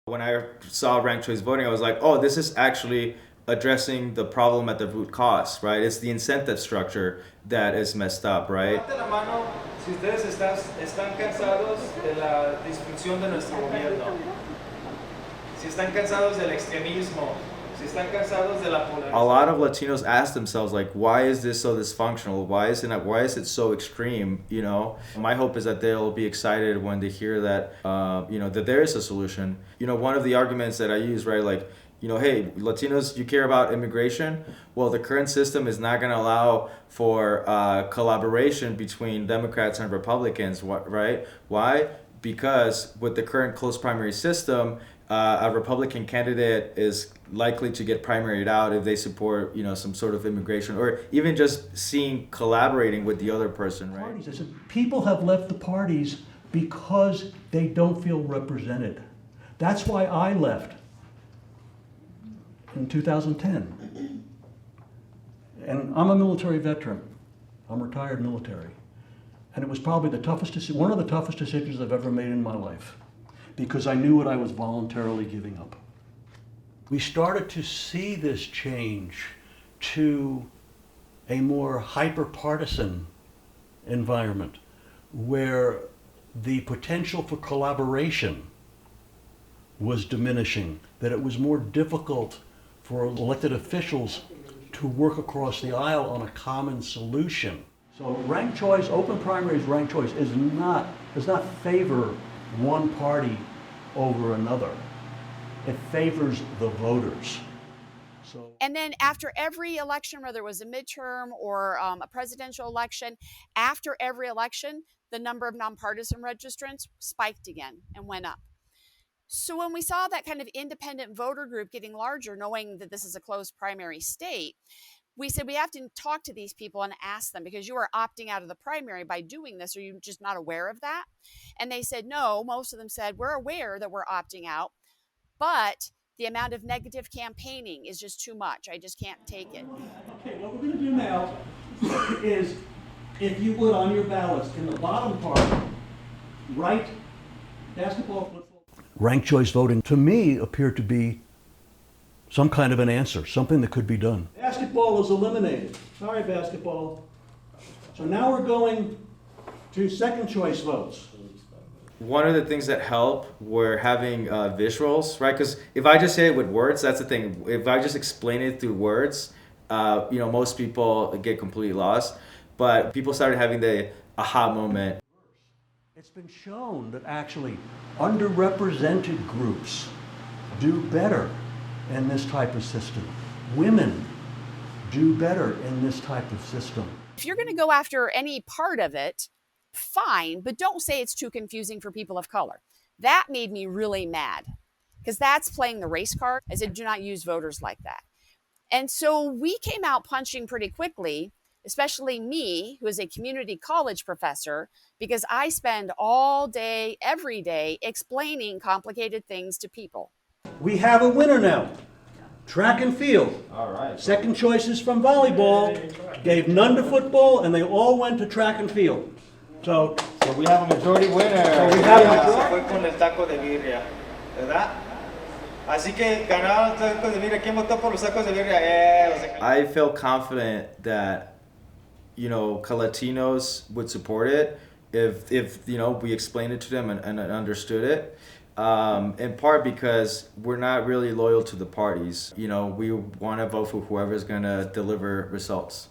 When I saw ranked choice voting, I was like, oh, this is actually addressing the problem at the root cause, right? It's the incentive structure that is messed up, right? Levanten la mano si ustedes están cansados de la disfunción de nuestro gobierno, si están cansados del extremismo, si están cansados de la polarización. A lot of Latinos ask themselves, like, why is this so dysfunctional? Why is it so extreme? You know, my hope is that they'll be excited when they hear that, that there is a solution. You know, one of the arguments that I use, right, like, hey, Latinos, you care about immigration? Well, the current system is not going to allow for collaboration between Democrats and Republicans, right? Why? Because with the current closed primary system, a Republican candidate is likely to get primaried out if they support, some sort of immigration, or even just collaborating with the other person, right? Parties. I said, people have left the parties because they don't feel represented. That's why I left in 2010. And I'm a military veteran. I'm retired military. And it was probably one of the toughest decisions I've ever made in my life, because I knew what I was voluntarily giving up. We started to see this change to a more hyper-partisan environment where the potential for collaboration was diminishing, that it was more difficult for elected officials to work across the aisle on a common solution. So ranked choice, open primaries ranked choice does not favor one party over another. It favors the voters. And then after every election, whether it was a midterm or a presidential election, after every election, the number of nonpartisan registrants spiked again and went up. So when we saw that kind of independent voter group getting larger, knowing that this is a closed primary state, we said we have to talk to these people and ask them, because you are opting out of the primary by doing this. Are you just not aware of that? And they said no. Most of them said, we're aware that we're opting out, but the amount of negative campaigning is just too much. I just can't take it. Okay, what we're going to do now is, if you would, on your ballots, in the bottom part, write basketball, football. Ranked choice voting, to me, appeared to be some kind of an answer, something that could be done. Basketball is eliminated. Sorry, basketball. So now we're going to second choice votes. One of the things that help were having visuals, right? Because if I just say it with words, that's the thing. If I just explain it through words, most people get completely lost. But people started having the aha moment. It's been shown that actually underrepresented groups do better in this type of system. Women do better in this type of system. If you're going to go after any part of it, fine, but don't say it's too confusing for people of color. That made me really mad, because that's playing the race card. I said, do not use voters like that. And so we came out punching pretty quickly, especially me, who is a community college professor, because I spend all day, every day, explaining complicated things to people. We have a winner now. Track and field. All right. Second choices from volleyball, gave none to football, and they all went to track and field. So we have a majority winner. So we have a Se fue con el taco de birria, ¿verdad? Así que ganaron los tacos de birria. ¿Quién votó por los tacos de birria? I feel confident that, Latinos would support it if we explained it to them and understood it. In part because we're not really loyal to the parties. We want to vote for whoever's going to deliver results.